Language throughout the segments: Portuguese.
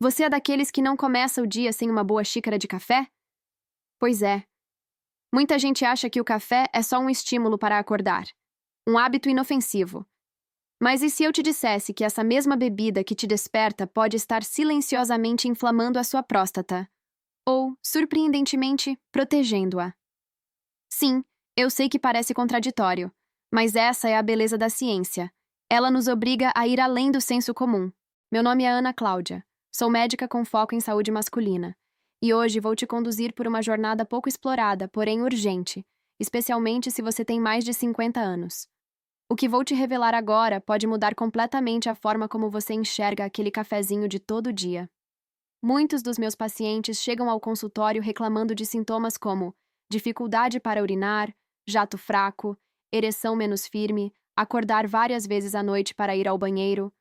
Você é daqueles que não começa o dia sem uma boa xícara de café? Pois é. Muita gente acha que o café é só um estímulo para acordar, um hábito inofensivo. Mas e se eu te dissesse que essa mesma bebida que te desperta pode estar silenciosamente inflamando a sua próstata? Ou, surpreendentemente, protegendo-a? Sim, eu sei que parece contraditório, mas essa é a beleza da ciência. Ela nos obriga a ir além do senso comum. Meu nome é Ana Cláudia. Sou médica com foco em saúde masculina. E hoje vou te conduzir por uma jornada pouco explorada, porém urgente, especialmente se você tem mais de 50 anos. O que vou te revelar agora pode mudar completamente a forma como você enxerga aquele cafezinho de todo dia. Muitos dos meus pacientes chegam ao consultório reclamando de sintomas como dificuldade para urinar, jato fraco, ereção menos firme, acordar várias vezes à noite para ir ao banheiro.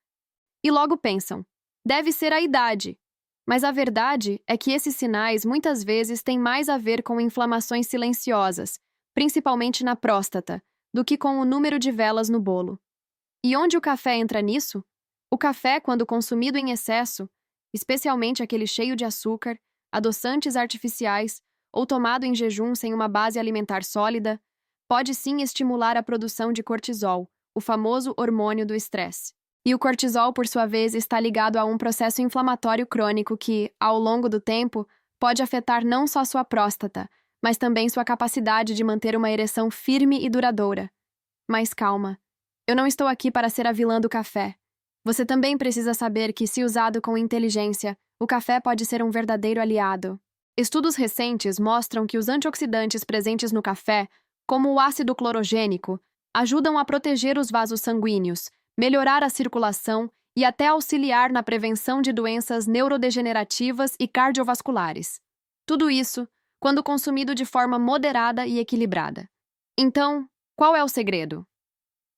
E logo pensam, deve ser a idade. Mas a verdade é que esses sinais muitas vezes têm mais a ver com inflamações silenciosas, principalmente na próstata, do que com o número de velas no bolo. E onde o café entra nisso? O café, quando consumido em excesso, especialmente aquele cheio de açúcar, adoçantes artificiais ou tomado em jejum sem uma base alimentar sólida, pode sim estimular a produção de cortisol, o famoso hormônio do estresse. E o cortisol, por sua vez, está ligado a um processo inflamatório crônico que, ao longo do tempo, pode afetar não só sua próstata, mas também sua capacidade de manter uma ereção firme e duradoura. Mas calma, eu não estou aqui para ser a vilã do café. Você também precisa saber que, se usado com inteligência, o café pode ser um verdadeiro aliado. Estudos recentes mostram que os antioxidantes presentes no café, como o ácido clorogênico, ajudam a proteger os vasos sanguíneos, melhorar a circulação e até auxiliar na prevenção de doenças neurodegenerativas e cardiovasculares. Tudo isso quando consumido de forma moderada e equilibrada. Então, qual é o segredo?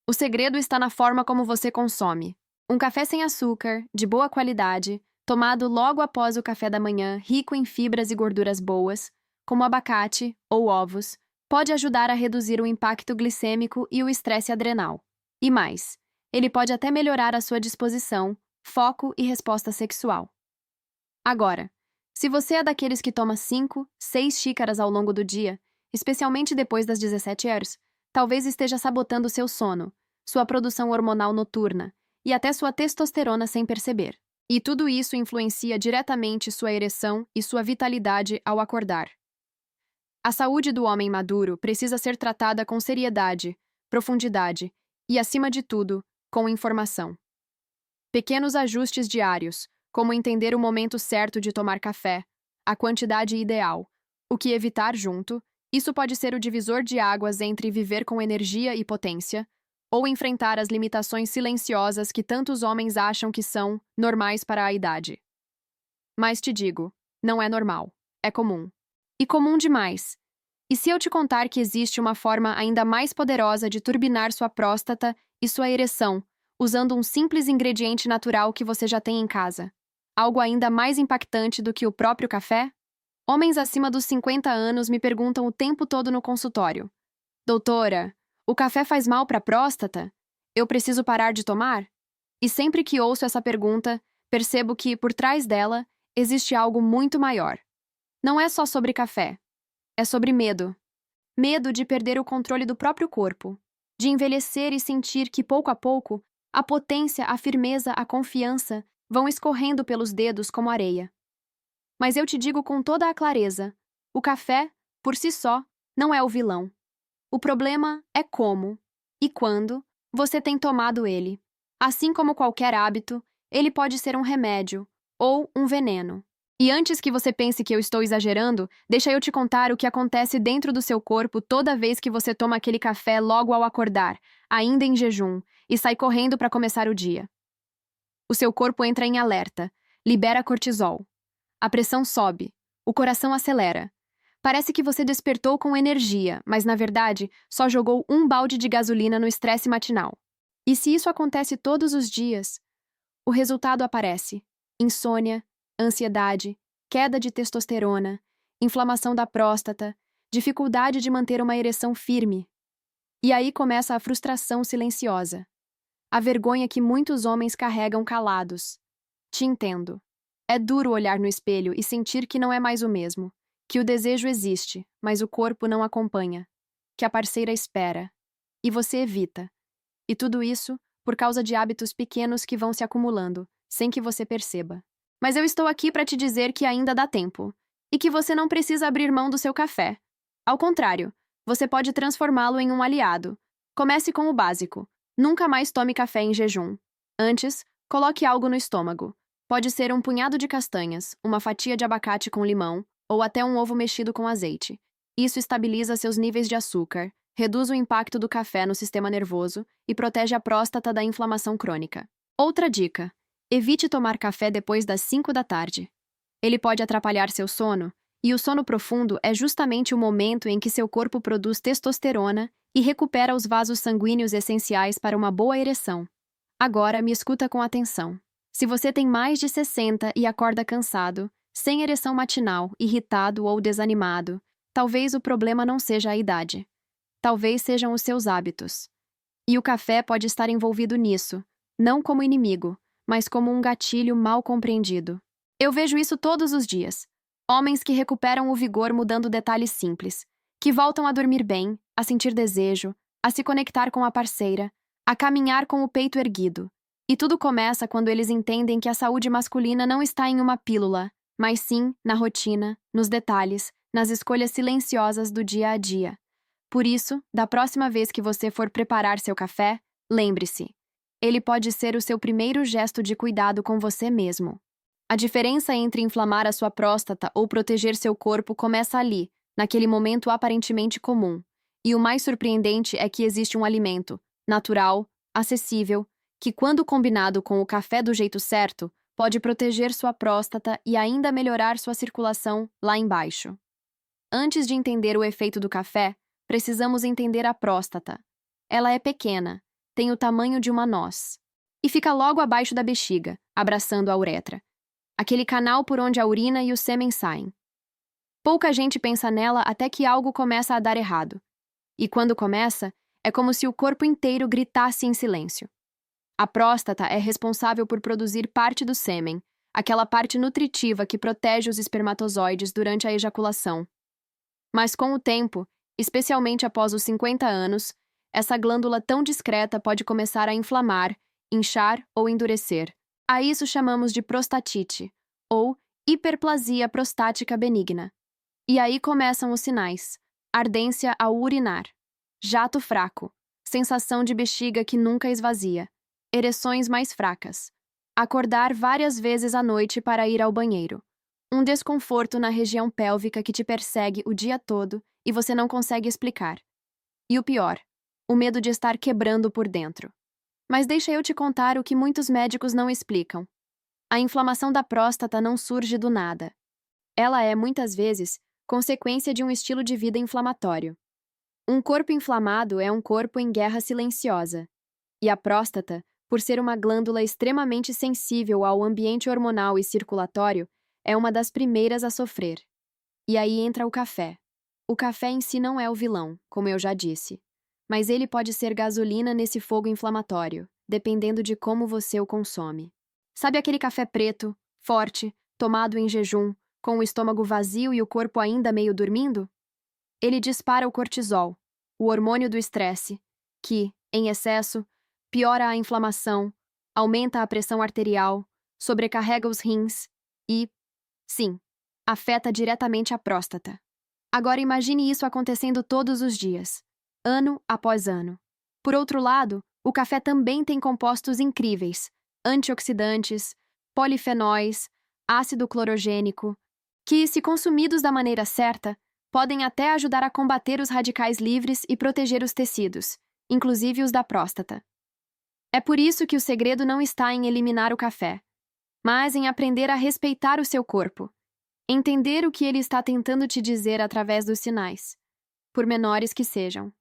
O segredo está na forma como você consome. Um café sem açúcar, de boa qualidade, tomado logo após o café da manhã, rico em fibras e gorduras boas, como abacate ou ovos, pode ajudar a reduzir o impacto glicêmico e o estresse adrenal. E mais, ele pode até melhorar a sua disposição, foco e resposta sexual. Agora, se você é daqueles que toma 5, 6 xícaras ao longo do dia, especialmente depois das 17 horas, talvez esteja sabotando seu sono, sua produção hormonal noturna e até sua testosterona sem perceber. E tudo isso influencia diretamente sua ereção e sua vitalidade ao acordar. A saúde do homem maduro precisa ser tratada com seriedade, profundidade e, acima de tudo, com informação. Pequenos ajustes diários, como entender o momento certo de tomar café, a quantidade ideal, o que evitar junto, isso pode ser o divisor de águas entre viver com energia e potência, ou enfrentar as limitações silenciosas que tantos homens acham que são normais para a idade. Mas te digo, não é normal, é comum. E comum demais. E se eu te contar que existe uma forma ainda mais poderosa de turbinar sua próstata e sua ereção, usando um simples ingrediente natural que você já tem em casa? Algo ainda mais impactante do que o próprio café? Homens acima dos 50 anos me perguntam o tempo todo no consultório: Doutora, o café faz mal para a próstata? Eu preciso parar de tomar? E sempre que ouço essa pergunta, percebo que, por trás dela, existe algo muito maior. Não é só sobre café. É sobre medo. Medo de perder o controle do próprio corpo, de envelhecer e sentir que, pouco a pouco, a potência, a firmeza, a confiança vão escorrendo pelos dedos como areia. Mas eu te digo com toda a clareza, o café, por si só, não é o vilão. O problema é como e quando você tem tomado ele. Assim como qualquer hábito, ele pode ser um remédio ou um veneno. E antes que você pense que eu estou exagerando, deixa eu te contar o que acontece dentro do seu corpo toda vez que você toma aquele café logo ao acordar, ainda em jejum, e sai correndo para começar o dia. O seu corpo entra em alerta, libera cortisol. A pressão sobe, o coração acelera. Parece que você despertou com energia, mas na verdade só jogou um balde de gasolina no estresse matinal. E se isso acontece todos os dias, o resultado aparece: insônia, ansiedade, queda de testosterona, inflamação da próstata, dificuldade de manter uma ereção firme. E aí começa a frustração silenciosa, a vergonha que muitos homens carregam calados. Te entendo. É duro olhar no espelho e sentir que não é mais o mesmo, que o desejo existe, mas o corpo não acompanha, que a parceira espera, e você evita. E tudo isso por causa de hábitos pequenos que vão se acumulando, sem que você perceba. Mas eu estou aqui para te dizer que ainda dá tempo, e que você não precisa abrir mão do seu café. Ao contrário, você pode transformá-lo em um aliado. Comece com o básico. Nunca mais tome café em jejum. Antes, coloque algo no estômago. Pode ser um punhado de castanhas, uma fatia de abacate com limão, ou até um ovo mexido com azeite. Isso estabiliza seus níveis de açúcar, reduz o impacto do café no sistema nervoso e protege a próstata da inflamação crônica. Outra dica: evite tomar café depois das 5 da tarde. Ele pode atrapalhar seu sono, e o sono profundo é justamente o momento em que seu corpo produz testosterona e recupera os vasos sanguíneos essenciais para uma boa ereção. Agora, me escuta com atenção. Se você tem mais de 60 e acorda cansado, sem ereção matinal, irritado ou desanimado, talvez o problema não seja a idade. Talvez sejam os seus hábitos. E o café pode estar envolvido nisso, não como inimigo, mas como um gatilho mal compreendido. Eu vejo isso todos os dias. Homens que recuperam o vigor mudando detalhes simples, que voltam a dormir bem, a sentir desejo, a se conectar com a parceira, a caminhar com o peito erguido. E tudo começa quando eles entendem que a saúde masculina não está em uma pílula, mas sim na rotina, nos detalhes, nas escolhas silenciosas do dia a dia. Por isso, da próxima vez que você for preparar seu café, lembre-se: ele pode ser o seu primeiro gesto de cuidado com você mesmo. A diferença entre inflamar a sua próstata ou proteger seu corpo começa ali, naquele momento aparentemente comum. E o mais surpreendente é que existe um alimento, natural, acessível, que, quando combinado com o café do jeito certo, pode proteger sua próstata e ainda melhorar sua circulação lá embaixo. Antes de entender o efeito do café, precisamos entender a próstata. Ela é pequena, tem o tamanho de uma noz, e fica logo abaixo da bexiga, abraçando a uretra, aquele canal por onde a urina e o sêmen saem. Pouca gente pensa nela até que algo começa a dar errado. E quando começa, é como se o corpo inteiro gritasse em silêncio. A próstata é responsável por produzir parte do sêmen, aquela parte nutritiva que protege os espermatozoides durante a ejaculação. Mas com o tempo, especialmente após os 50 anos, essa glândula tão discreta pode começar a inflamar, inchar ou endurecer. A isso chamamos de prostatite, ou hiperplasia prostática benigna. E aí começam os sinais: ardência ao urinar, jato fraco, sensação de bexiga que nunca esvazia, ereções mais fracas, acordar várias vezes à noite para ir ao banheiro, um desconforto na região pélvica que te persegue o dia todo e você não consegue explicar. E o pior, o medo de estar quebrando por dentro. Mas deixa eu te contar o que muitos médicos não explicam. A inflamação da próstata não surge do nada. Ela é, muitas vezes, consequência de um estilo de vida inflamatório. Um corpo inflamado é um corpo em guerra silenciosa. E a próstata, por ser uma glândula extremamente sensível ao ambiente hormonal e circulatório, é uma das primeiras a sofrer. E aí entra o café. O café em si não é o vilão, como eu já disse. Mas ele pode ser gasolina nesse fogo inflamatório, dependendo de como você o consome. Sabe aquele café preto, forte, tomado em jejum, com o estômago vazio e o corpo ainda meio dormindo? Ele dispara o cortisol, o hormônio do estresse, que, em excesso, piora a inflamação, aumenta a pressão arterial, sobrecarrega os rins e, sim, afeta diretamente a próstata. Agora imagine isso acontecendo todos os dias, ano após ano. Por outro lado, o café também tem compostos incríveis, antioxidantes, polifenóis, ácido clorogênico, que, se consumidos da maneira certa, podem até ajudar a combater os radicais livres e proteger os tecidos, inclusive os da próstata. É por isso que o segredo não está em eliminar o café, mas em aprender a respeitar o seu corpo, entender o que ele está tentando te dizer através dos sinais, por menores que sejam.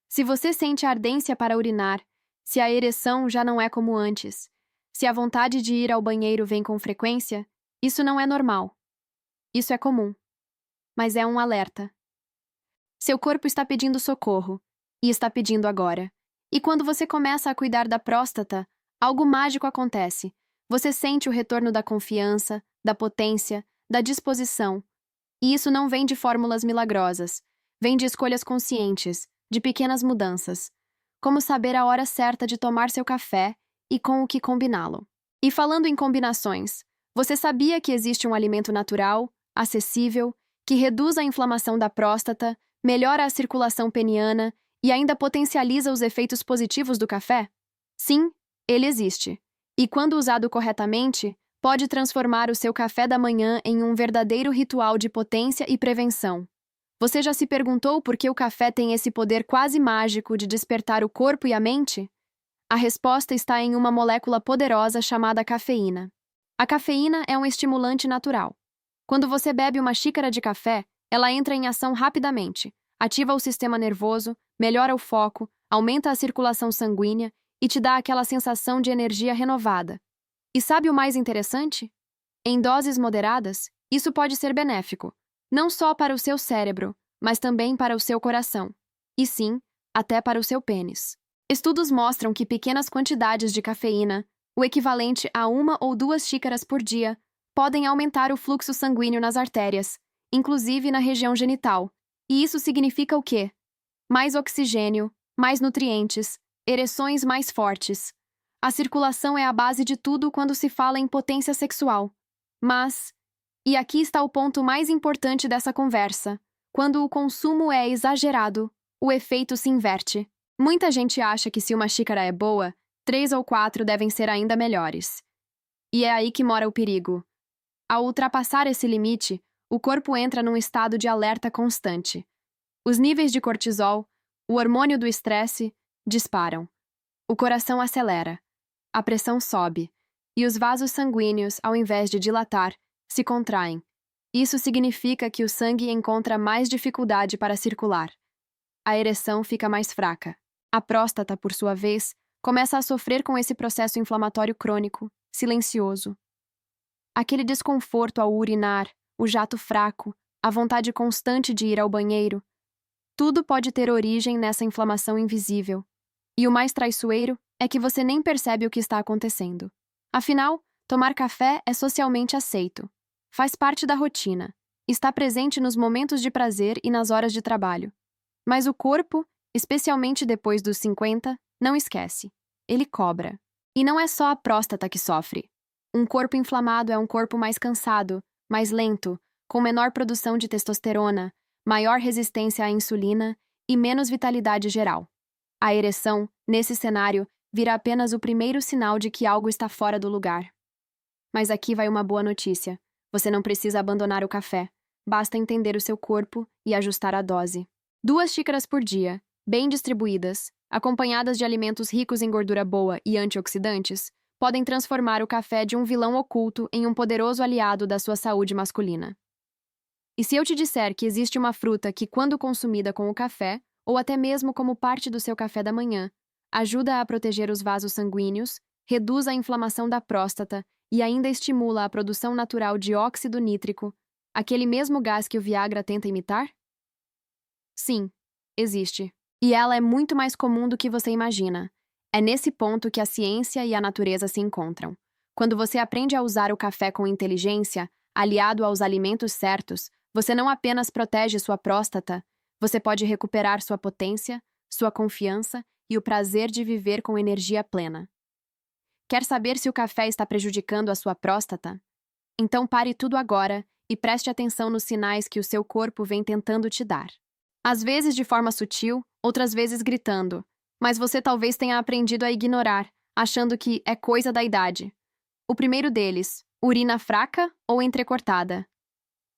Se você sente ardência para urinar, se a ereção já não é como antes, se a vontade de ir ao banheiro vem com frequência, isso não é normal. Isso é comum. Mas é um alerta. Seu corpo está pedindo socorro, e está pedindo agora. E quando você começa a cuidar da próstata, algo mágico acontece. você sente o retorno da confiança, da potência, da disposição. E isso não vem de fórmulas milagrosas, vem de escolhas conscientes, de pequenas mudanças. Como saber a hora certa de tomar seu café e com o que combiná-lo. E falando em combinações, você sabia que existe um alimento natural, acessível, que reduz a inflamação da próstata, melhora a circulação peniana e ainda potencializa os efeitos positivos do café? Sim, ele existe. E quando usado corretamente, pode transformar o seu café da manhã em um verdadeiro ritual de potência e prevenção. Você já se perguntou por que o café tem esse poder quase mágico de despertar o corpo e a mente? A resposta está em uma molécula poderosa chamada cafeína. A cafeína é um estimulante natural. Quando você bebe uma xícara de café, ela entra em ação rapidamente, ativa o sistema nervoso, melhora o foco, aumenta a circulação sanguínea e te dá aquela sensação de energia renovada. E sabe o mais interessante? Em doses moderadas, isso pode ser benéfico, não só para o seu cérebro, mas também para o seu coração. E sim, até para o seu pênis. Estudos mostram que pequenas quantidades de cafeína, o equivalente a 1 ou 2 xícaras por dia, podem aumentar o fluxo sanguíneo nas artérias, inclusive na região genital. E isso significa o quê? Mais oxigênio, mais nutrientes, ereções mais fortes. A circulação é a base de tudo quando se fala em potência sexual. Mas, e aqui está o ponto mais importante dessa conversa, quando o consumo é exagerado, o efeito se inverte. Muita gente acha que se uma xícara é boa, 3 ou 4 devem ser ainda melhores. E é aí que mora o perigo. Ao ultrapassar esse limite, o corpo entra num estado de alerta constante. Os níveis de cortisol, o hormônio do estresse, disparam. O coração acelera, a pressão sobe, e os vasos sanguíneos, ao invés de dilatar, se contraem. Isso significa que o sangue encontra mais dificuldade para circular. A ereção fica mais fraca. A próstata, por sua vez, começa a sofrer com esse processo inflamatório crônico, silencioso. Aquele desconforto ao urinar, o jato fraco, a vontade constante de ir ao banheiro, tudo pode ter origem nessa inflamação invisível. E o mais traiçoeiro é que você nem percebe o que está acontecendo. Afinal, tomar café é socialmente aceito. Faz parte da rotina. Está presente nos momentos de prazer e nas horas de trabalho. Mas o corpo, especialmente depois dos 50, não esquece. Ele cobra. E não é só a próstata que sofre. Um corpo inflamado é um corpo mais cansado, mais lento, com menor produção de testosterona, maior resistência à insulina e menos vitalidade geral. A ereção, nesse cenário, vira apenas o primeiro sinal de que algo está fora do lugar. Mas aqui vai uma boa notícia. Você não precisa abandonar o café. Basta entender o seu corpo e ajustar a dose. 2 xícaras por dia, bem distribuídas, acompanhadas de alimentos ricos em gordura boa e antioxidantes, podem transformar o café de um vilão oculto em um poderoso aliado da sua saúde masculina. E se eu te disser que existe uma fruta que, quando consumida com o café, ou até mesmo como parte do seu café da manhã, ajuda a proteger os vasos sanguíneos, reduz a inflamação da próstata e ainda estimula a produção natural de óxido nítrico, aquele mesmo gás que o Viagra tenta imitar? Sim, existe. E ela é muito mais comum do que você imagina. É nesse ponto que a ciência e a natureza se encontram. Quando você aprende a usar o café com inteligência, aliado aos alimentos certos, você não apenas protege sua próstata, você pode recuperar sua potência, sua confiança e o prazer de viver com energia plena. Quer saber se o café está prejudicando a sua próstata? Então pare tudo agora e preste atenção nos sinais que o seu corpo vem tentando te dar. Às vezes de forma sutil, outras vezes gritando, mas você talvez tenha aprendido a ignorar, achando que é coisa da idade. O primeiro deles, urina fraca ou entrecortada.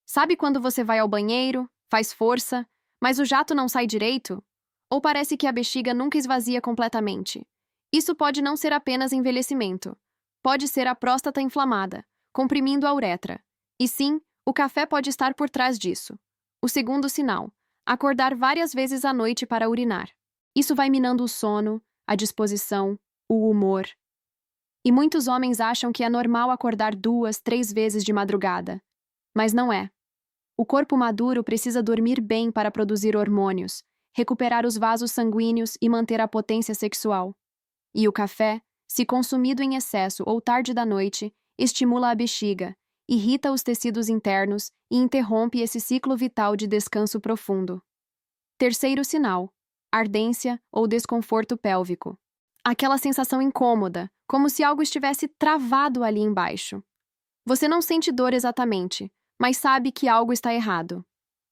Sabe quando você vai ao banheiro, faz força, mas o jato não sai direito? Ou parece que a bexiga nunca esvazia completamente? Isso pode não ser apenas envelhecimento. Pode ser a próstata inflamada, comprimindo a uretra. E sim, o café pode estar por trás disso. O segundo sinal, acordar várias vezes à noite para urinar. Isso vai minando o sono, a disposição, o humor. E muitos homens acham que é normal acordar 2, 3 vezes de madrugada. Mas não é. O corpo maduro precisa dormir bem para produzir hormônios, recuperar os vasos sanguíneos e manter a potência sexual. E o café, se consumido em excesso ou tarde da noite, estimula a bexiga, irrita os tecidos internos e interrompe esse ciclo vital de descanso profundo. Terceiro sinal: ardência ou desconforto pélvico. Aquela sensação incômoda, como se algo estivesse travado ali embaixo. Você não sente dor exatamente, mas sabe que algo está errado.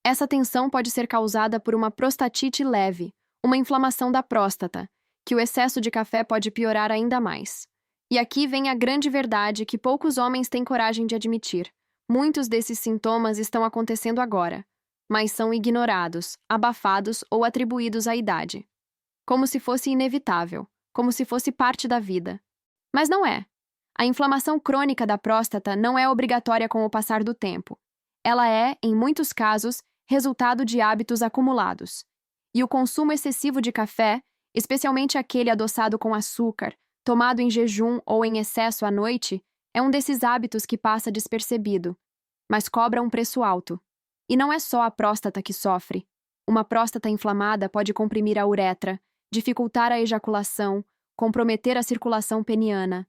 Essa tensão pode ser causada por uma prostatite leve, uma inflamação da próstata, que o excesso de café pode piorar ainda mais. E aqui vem a grande verdade que poucos homens têm coragem de admitir. Muitos desses sintomas estão acontecendo agora, mas são ignorados, abafados ou atribuídos à idade. Como se fosse inevitável, como se fosse parte da vida. Mas não é. A inflamação crônica da próstata não é obrigatória com o passar do tempo. Ela é, em muitos casos, resultado de hábitos acumulados. E o consumo excessivo de café, especialmente aquele adoçado com açúcar, tomado em jejum ou em excesso à noite, é um desses hábitos que passa despercebido, mas cobra um preço alto. E não é só a próstata que sofre. Uma próstata inflamada pode comprimir a uretra, dificultar a ejaculação, comprometer a circulação peniana.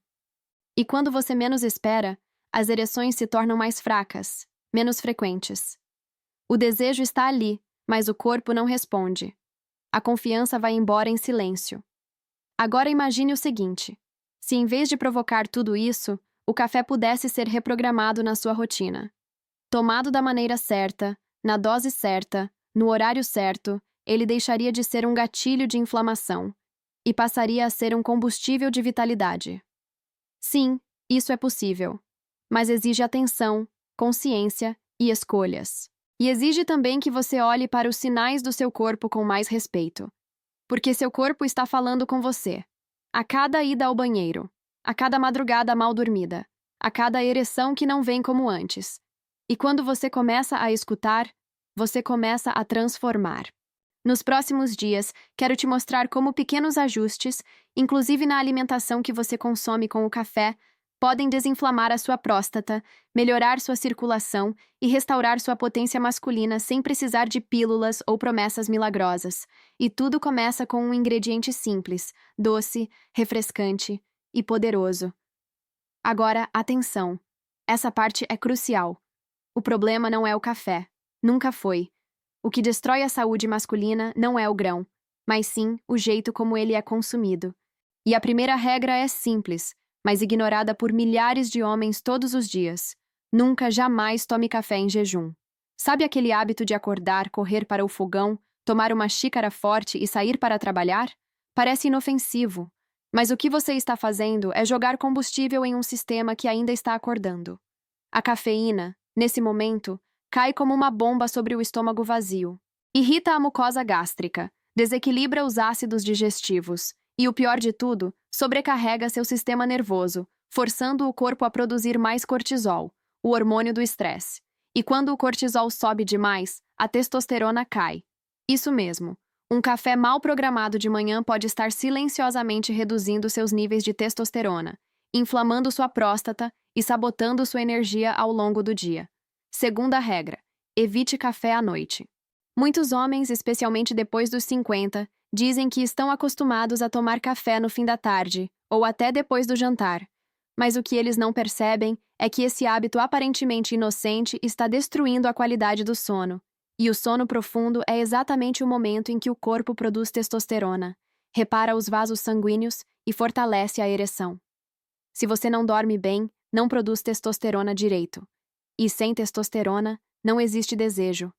E quando você menos espera, as ereções se tornam mais fracas, menos frequentes. O desejo está ali, mas o corpo não responde. A confiança vai embora em silêncio. Agora imagine o seguinte: se em vez de provocar tudo isso, o café pudesse ser reprogramado na sua rotina. Tomado da maneira certa, na dose certa, no horário certo, ele deixaria de ser um gatilho de inflamação e passaria a ser um combustível de vitalidade. Sim, isso é possível, mas exige atenção, consciência e escolhas. E exige também que você olhe para os sinais do seu corpo com mais respeito. Porque seu corpo está falando com você. A cada ida ao banheiro, a cada madrugada mal dormida, a cada ereção que não vem como antes. E quando você começa a escutar, você começa a transformar. Nos próximos dias, quero te mostrar como pequenos ajustes, inclusive na alimentação que você consome com o café, podem desinflamar a sua próstata, melhorar sua circulação e restaurar sua potência masculina sem precisar de pílulas ou promessas milagrosas. E tudo começa com um ingrediente simples, doce, refrescante e poderoso. Agora, atenção. Essa parte é crucial. O problema não é o café. Nunca foi. O que destrói a saúde masculina não é o grão, mas sim o jeito como ele é consumido. E a primeira regra é simples, mas ignorada por milhares de homens todos os dias. Nunca, jamais tome café em jejum. Sabe aquele hábito de acordar, correr para o fogão, tomar uma xícara forte e sair para trabalhar? Parece inofensivo, mas o que você está fazendo é jogar combustível em um sistema que ainda está acordando. A cafeína, nesse momento, cai como uma bomba sobre o estômago vazio. Irrita a mucosa gástrica, desequilibra os ácidos digestivos e, o pior de tudo, sobrecarrega seu sistema nervoso, forçando o corpo a produzir mais cortisol, o hormônio do estresse. E quando o cortisol sobe demais, a testosterona cai. Isso mesmo. Um café mal programado de manhã pode estar silenciosamente reduzindo seus níveis de testosterona, inflamando sua próstata e sabotando sua energia ao longo do dia. Segunda regra: evite café à noite. Muitos homens, especialmente depois dos 50, dizem que estão acostumados a tomar café no fim da tarde, ou até depois do jantar. Mas o que eles não percebem é que esse hábito aparentemente inocente está destruindo a qualidade do sono. E o sono profundo é exatamente o momento em que o corpo produz testosterona, repara os vasos sanguíneos e fortalece a ereção. Se você não dorme bem, não produz testosterona direito. E sem testosterona, não existe desejo,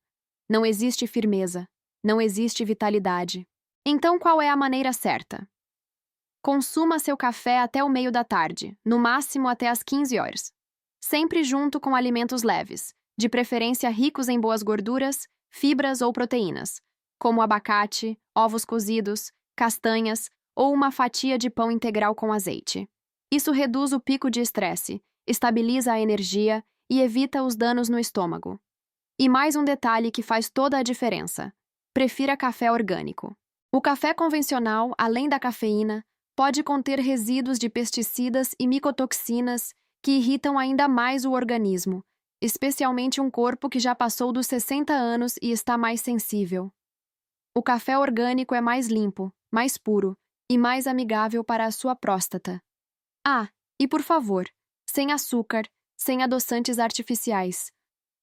não existe firmeza, não existe vitalidade. Então, qual é a maneira certa? Consuma seu café até o meio da tarde, no máximo até às 15 horas. Sempre junto com alimentos leves, de preferência ricos em boas gorduras, fibras ou proteínas, como abacate, ovos cozidos, castanhas ou uma fatia de pão integral com azeite. Isso reduz o pico de estresse, estabiliza a energia e evita os danos no estômago. E mais um detalhe que faz toda a diferença: prefira café orgânico. O café convencional, além da cafeína, pode conter resíduos de pesticidas e micotoxinas que irritam ainda mais o organismo, especialmente um corpo que já passou dos 60 anos e está mais sensível. O café orgânico é mais limpo, mais puro e mais amigável para a sua próstata. Ah, e por favor, sem açúcar, sem adoçantes artificiais.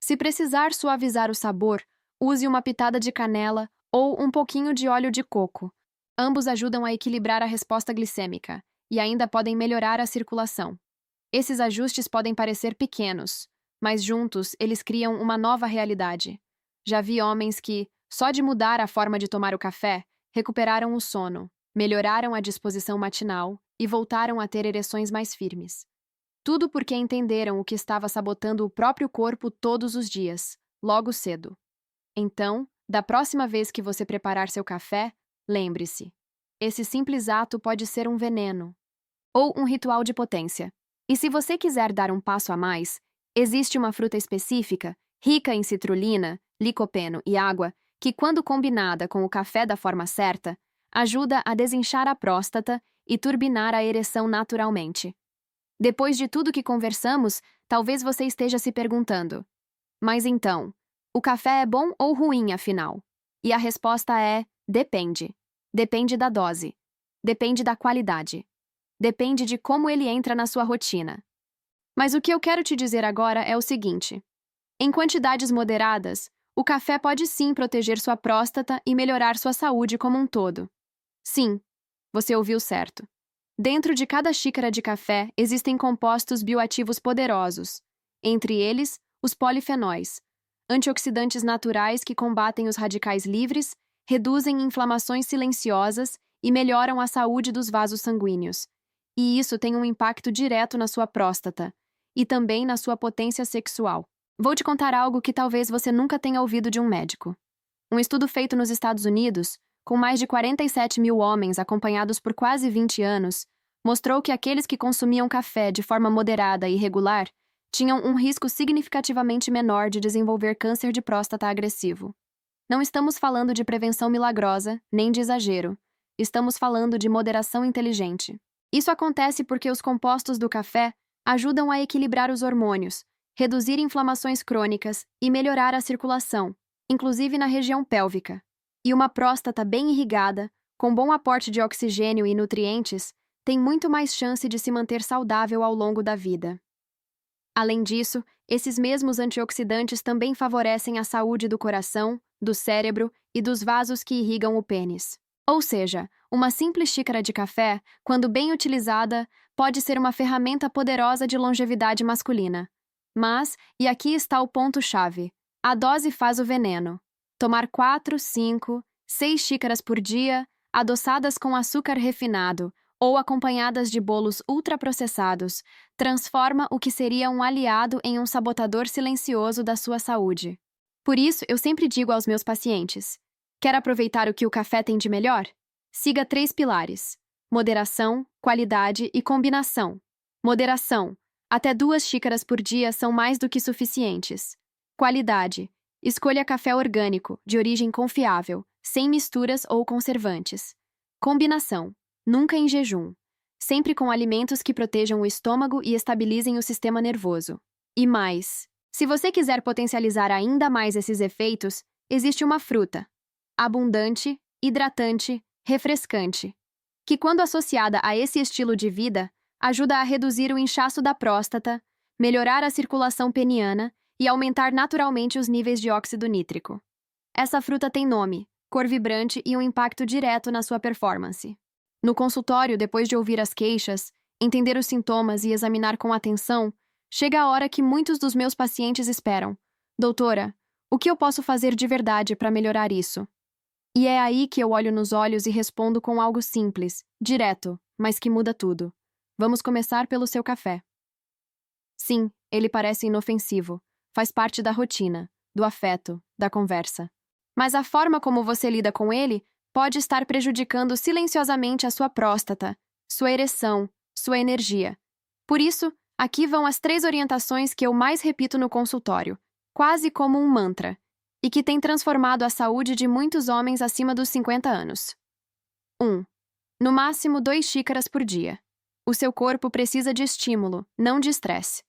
Se precisar suavizar o sabor, use uma pitada de canela ou um pouquinho de óleo de coco. Ambos ajudam a equilibrar a resposta glicêmica e ainda podem melhorar a circulação. Esses ajustes podem parecer pequenos, mas juntos eles criam uma nova realidade. Já vi homens que, só de mudar a forma de tomar o café, recuperaram o sono, melhoraram a disposição matinal e voltaram a ter ereções mais firmes. Tudo porque entenderam o que estava sabotando o próprio corpo todos os dias, logo cedo. Então, da próxima vez que você preparar seu café, lembre-se: esse simples ato pode ser um veneno ou um ritual de potência. E se você quiser dar um passo a mais, existe uma fruta específica, rica em citrulina, licopeno e água, que, quando combinada com o café da forma certa, ajuda a desinchar a próstata e turbinar a ereção naturalmente. Depois de tudo que conversamos, talvez você esteja se perguntando: mas então, o café é bom ou ruim, afinal? E a resposta é: depende. Depende da dose. Depende da qualidade. Depende de como ele entra na sua rotina. Mas o que eu quero te dizer agora é o seguinte: em quantidades moderadas, o café pode sim proteger sua próstata e melhorar sua saúde como um todo. Sim, você ouviu certo. Dentro de cada xícara de café existem compostos bioativos poderosos, entre eles os polifenóis, antioxidantes naturais que combatem os radicais livres, reduzem inflamações silenciosas e melhoram a saúde dos vasos sanguíneos. E isso tem um impacto direto na sua próstata e também na sua potência sexual. Vou te contar algo que talvez você nunca tenha ouvido de um médico. Um estudo feito nos Estados Unidos, com mais de 47 mil homens acompanhados por quase 20 anos, mostrou que aqueles que consumiam café de forma moderada e regular tinham um risco significativamente menor de desenvolver câncer de próstata agressivo. Não estamos falando de prevenção milagrosa, nem de exagero. Estamos falando de moderação inteligente. Isso acontece porque os compostos do café ajudam a equilibrar os hormônios, reduzir inflamações crônicas e melhorar a circulação, inclusive na região pélvica. E uma próstata bem irrigada, com bom aporte de oxigênio e nutrientes, tem muito mais chance de se manter saudável ao longo da vida. Além disso, esses mesmos antioxidantes também favorecem a saúde do coração, do cérebro e dos vasos que irrigam o pênis. Ou seja, uma simples xícara de café, quando bem utilizada, pode ser uma ferramenta poderosa de longevidade masculina. Mas, e aqui está o ponto-chave, a dose faz o veneno. Tomar 4, 5, 6 xícaras por dia, adoçadas com açúcar refinado ou acompanhadas de bolos ultraprocessados, transforma o que seria um aliado em um sabotador silencioso da sua saúde. Por isso, eu sempre digo aos meus pacientes: quer aproveitar o que o café tem de melhor? Siga 3 pilares: moderação, qualidade e combinação. Moderação: até 2 xícaras por dia são mais do que suficientes. Qualidade: escolha café orgânico, de origem confiável, sem misturas ou conservantes. Combinação: nunca em jejum. Sempre com alimentos que protejam o estômago e estabilizem o sistema nervoso. E mais, se você quiser potencializar ainda mais esses efeitos, existe uma fruta abundante, hidratante, refrescante, que, quando associada a esse estilo de vida, ajuda a reduzir o inchaço da próstata, melhorar a circulação peniana e aumentar naturalmente os níveis de óxido nítrico. Essa fruta tem nome, cor vibrante e um impacto direto na sua performance. No consultório, depois de ouvir as queixas, entender os sintomas e examinar com atenção, chega a hora que muitos dos meus pacientes esperam. Doutora, o que eu posso fazer de verdade para melhorar isso? E é aí que eu olho nos olhos e respondo com algo simples, direto, mas que muda tudo. Vamos começar pelo seu café. Sim, ele parece inofensivo. Faz parte da rotina, do afeto, da conversa. Mas a forma como você lida com ele pode estar prejudicando silenciosamente a sua próstata, sua ereção, sua energia. Por isso, aqui vão as 3 orientações que eu mais repito no consultório, quase como um mantra, e que tem transformado a saúde de muitos homens acima dos 50 anos. 1. No máximo 2 xícaras por dia. O seu corpo precisa de estímulo, não de estresse.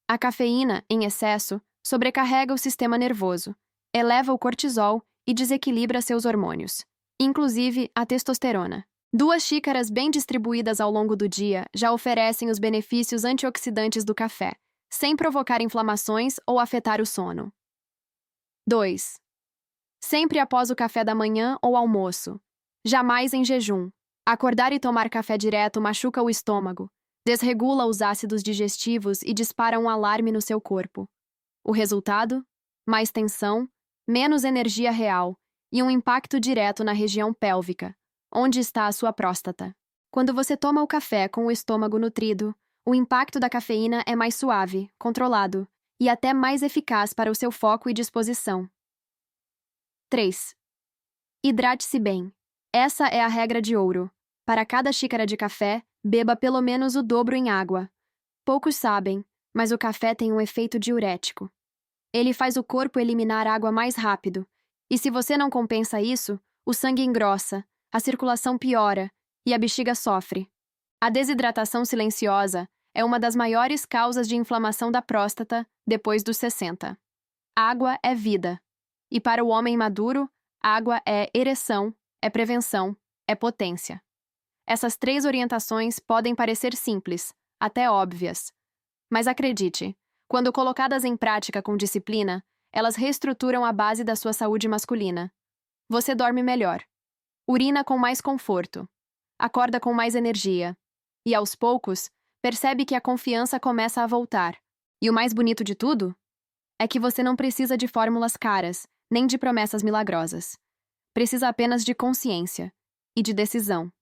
A cafeína, em excesso, sobrecarrega o sistema nervoso, eleva o cortisol e desequilibra seus hormônios, inclusive a testosterona. 2 xícaras bem distribuídas ao longo do dia já oferecem os benefícios antioxidantes do café, sem provocar inflamações ou afetar o sono. 2. Sempre após o café da manhã ou almoço. Jamais em jejum. Acordar e tomar café direto machuca o estômago, desregula os ácidos digestivos e dispara um alarme no seu corpo. O resultado? Mais tensão, menos energia real e um impacto direto na região pélvica, onde está a sua próstata. Quando você toma o café com o estômago nutrido, o impacto da cafeína é mais suave, controlado e até mais eficaz para o seu foco e disposição. 3. Hidrate-se bem. Essa é a regra de ouro. Para cada xícara de café, beba pelo menos o dobro em água. Poucos sabem, mas o café tem um efeito diurético. Ele faz o corpo eliminar água mais rápido, e se você não compensa isso, o sangue engrossa, a circulação piora e a bexiga sofre. A desidratação silenciosa é uma das maiores causas de inflamação da próstata depois dos 60. Água é vida. E para o homem maduro, água é ereção, é prevenção, é potência. Essas 3 orientações podem parecer simples, até óbvias. Mas acredite, quando colocadas em prática com disciplina, elas reestruturam a base da sua saúde masculina. Você dorme melhor, urina com mais conforto, acorda com mais energia e, aos poucos, percebe que a confiança começa a voltar. E o mais bonito de tudo é que você não precisa de fórmulas caras, nem de promessas milagrosas. Precisa apenas de consciência e de decisão.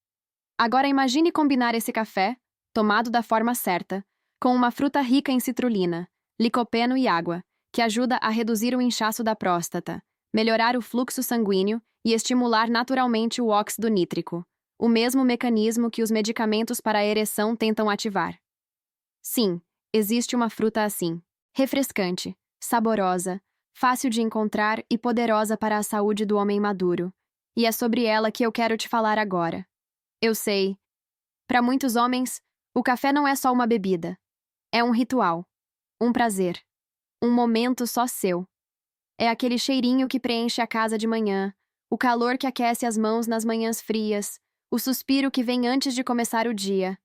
Agora imagine combinar esse café, tomado da forma certa, com uma fruta rica em citrulina, licopeno e água, que ajuda a reduzir o inchaço da próstata, melhorar o fluxo sanguíneo e estimular naturalmente o óxido nítrico, o mesmo mecanismo que os medicamentos para a ereção tentam ativar. Sim, existe uma fruta assim, refrescante, saborosa, fácil de encontrar e poderosa para a saúde do homem maduro. E é sobre ela que eu quero te falar agora. Eu sei. Para muitos homens, o café não é só uma bebida. É um ritual, um prazer, um momento só seu. É aquele cheirinho que preenche a casa de manhã, o calor que aquece as mãos nas manhãs frias, o suspiro que vem antes de começar o dia.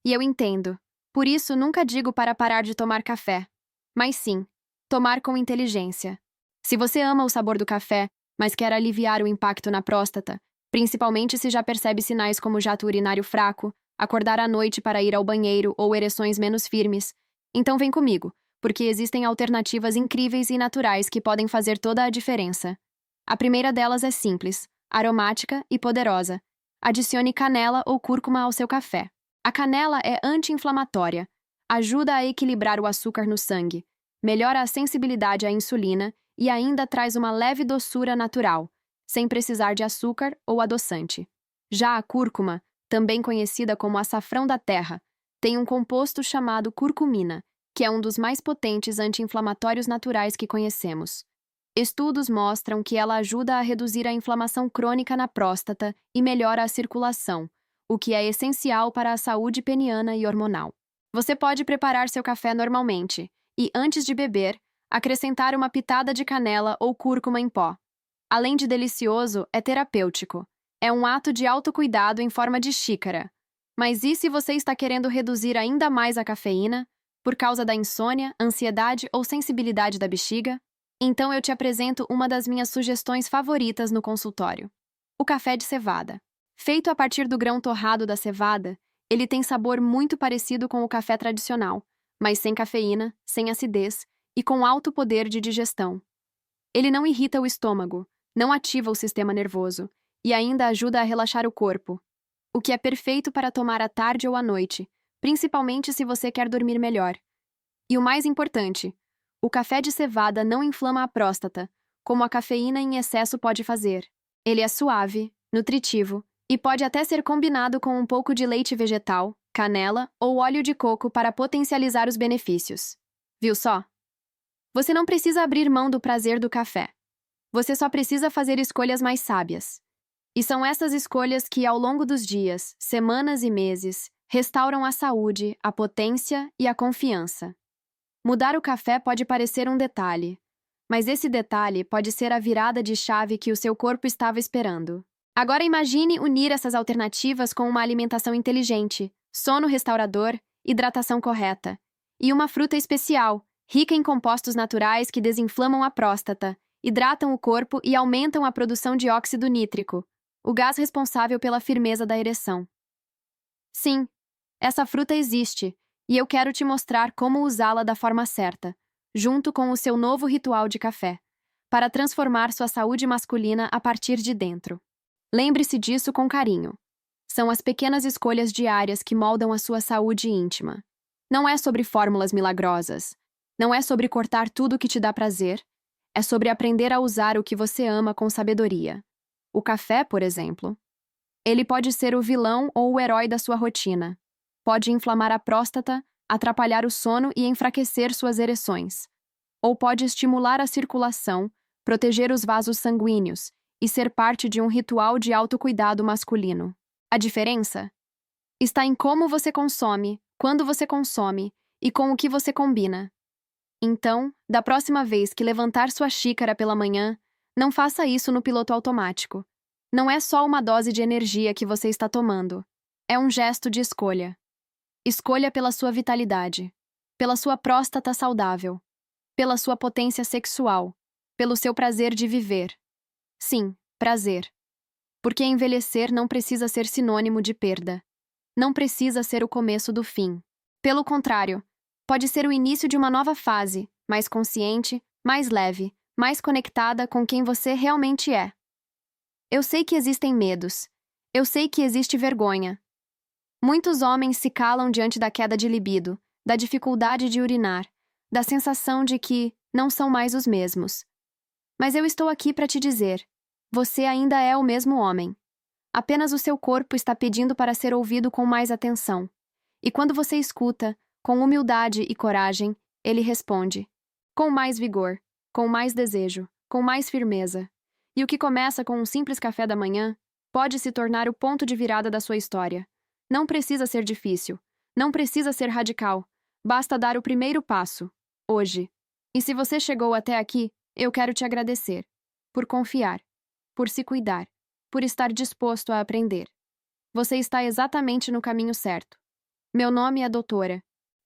E eu entendo. Por isso, nunca digo para parar de tomar café. Mas sim, tomar com inteligência. Se você ama o sabor do café, mas quer aliviar o impacto na próstata, principalmente se já percebe sinais como jato urinário fraco, acordar à noite para ir ao banheiro ou ereções menos firmes, então vem comigo, porque existem alternativas incríveis e naturais que podem fazer toda a diferença. A primeira delas é simples, aromática e poderosa. Adicione canela ou cúrcuma ao seu café. A canela é anti-inflamatória, ajuda a equilibrar o açúcar no sangue, melhora a sensibilidade à insulina e ainda traz uma leve doçura natural, sem precisar de açúcar ou adoçante. Já a cúrcuma, também conhecida como açafrão da terra, tem um composto chamado curcumina, que é um dos mais potentes anti-inflamatórios naturais que conhecemos. Estudos mostram que ela ajuda a reduzir a inflamação crônica na próstata e melhora a circulação, o que é essencial para a saúde peniana e hormonal. Você pode preparar seu café normalmente e, antes de beber, acrescentar uma pitada de canela ou cúrcuma em pó. Além de delicioso, é terapêutico. É um ato de autocuidado em forma de xícara. Mas e se você está querendo reduzir ainda mais a cafeína, por causa da insônia, ansiedade ou sensibilidade da bexiga? Então eu te apresento uma das minhas sugestões favoritas no consultório. O café de cevada. Feito a partir do grão torrado da cevada, ele tem sabor muito parecido com o café tradicional, mas sem cafeína, sem acidez e com alto poder de digestão. Ele não irrita o estômago, não ativa o sistema nervoso e ainda ajuda a relaxar o corpo, o que é perfeito para tomar à tarde ou à noite, principalmente se você quer dormir melhor. E o mais importante, o café de cevada não inflama a próstata, como a cafeína em excesso pode fazer. Ele é suave, nutritivo e pode até ser combinado com um pouco de leite vegetal, canela ou óleo de coco para potencializar os benefícios. Viu só? Você não precisa abrir mão do prazer do café. Você só precisa fazer escolhas mais sábias. E são essas escolhas que, ao longo dos dias, semanas e meses, restauram a saúde, a potência e a confiança. Mudar o café pode parecer um detalhe, mas esse detalhe pode ser a virada de chave que o seu corpo estava esperando. Agora imagine unir essas alternativas com uma alimentação inteligente, sono restaurador, hidratação correta. E uma fruta especial, rica em compostos naturais que desinflamam a próstata, hidratam o corpo e aumentam a produção de óxido nítrico, o gás responsável pela firmeza da ereção. Sim, essa fruta existe, e eu quero te mostrar como usá-la da forma certa, junto com o seu novo ritual de café, para transformar sua saúde masculina a partir de dentro. Lembre-se disso com carinho. São as pequenas escolhas diárias que moldam a sua saúde íntima. Não é sobre fórmulas milagrosas. Não é sobre cortar tudo que te dá prazer. É sobre aprender a usar o que você ama com sabedoria. O café, por exemplo. Ele pode ser o vilão ou o herói da sua rotina. Pode inflamar a próstata, atrapalhar o sono e enfraquecer suas ereções. Ou pode estimular a circulação, proteger os vasos sanguíneos e ser parte de um ritual de autocuidado masculino. A diferença está em como você consome, quando você consome e com o que você combina. Então, da próxima vez que levantar sua xícara pela manhã, não faça isso no piloto automático. Não é só uma dose de energia que você está tomando. É um gesto de escolha. Escolha pela sua vitalidade, pela sua próstata saudável, pela sua potência sexual, pelo seu prazer de viver. Sim, prazer. Porque envelhecer não precisa ser sinônimo de perda. Não precisa ser o começo do fim. Pelo contrário, pode ser o início de uma nova fase, mais consciente, mais leve, mais conectada com quem você realmente é. Eu sei que existem medos. Eu sei que existe vergonha. Muitos homens se calam diante da queda de libido, da dificuldade de urinar, da sensação de que não são mais os mesmos. Mas eu estou aqui para te dizer: você ainda é o mesmo homem. Apenas o seu corpo está pedindo para ser ouvido com mais atenção. E quando você escuta, com humildade e coragem, ele responde, com mais vigor, com mais desejo, com mais firmeza. E o que começa com um simples café da manhã pode se tornar o ponto de virada da sua história. Não precisa ser difícil, não precisa ser radical, basta dar o primeiro passo, hoje. E se você chegou até aqui, eu quero te agradecer. Por confiar, por se cuidar, por estar disposto a aprender. Você está exatamente no caminho certo. Meu nome é Doutora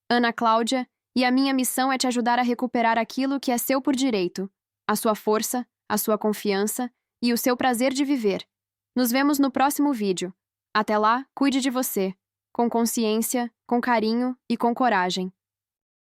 Ana Cláudia, e a minha missão é te ajudar a recuperar aquilo que é seu por direito, a sua força, a sua confiança e o seu prazer de viver. Nos vemos no próximo vídeo. Até lá, cuide de você, com consciência, com carinho e com coragem.